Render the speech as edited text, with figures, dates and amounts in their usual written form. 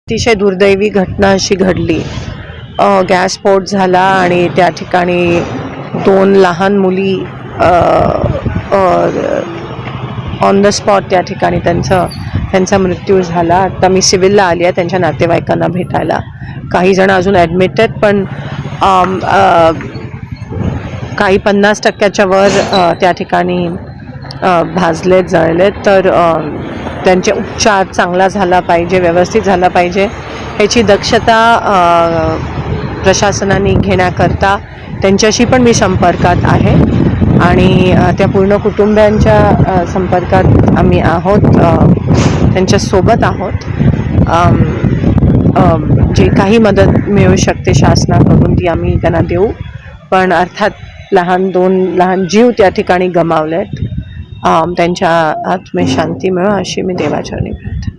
अतिशय दुर्दैवी घटना अशी घडली. गॅस स्फोट झाला आणि त्या ठिकाणी 2 लहान मुली ऑन द स्पॉट त्या ठिकाणी त्यांचा मृत्यू झाला. आता मी सिव्हिलला आली आहे त्यांच्या नातेवाईकांना भेटायला. काही जण अजून ॲडमिटेड, पण काही 50% वर त्या ठिकाणी भाजलेत, जळलेत. तर त्यांचे उपचार चांगला झाला पाहिजे, व्यवस्थित झाला पाहिजे ह्याची दक्षता प्रशासनाने घेण्याकरता त्यांच्याशी पण मी संपर्कात आहे आणि त्या पूर्ण कुटुंबियांच्या संपर्कात आम्ही आहोत, त्यांच्यासोबत आहोत. जे काही मदत मिळू शकते शासनाकडून ती आम्ही त्यांना देऊ. पण अर्थात 2 लहान जीव त्या ठिकाणी गमावलेत. त्यांच्या आत्मेशांती मिळो अशी मी देवाचरणी प्रार्थना.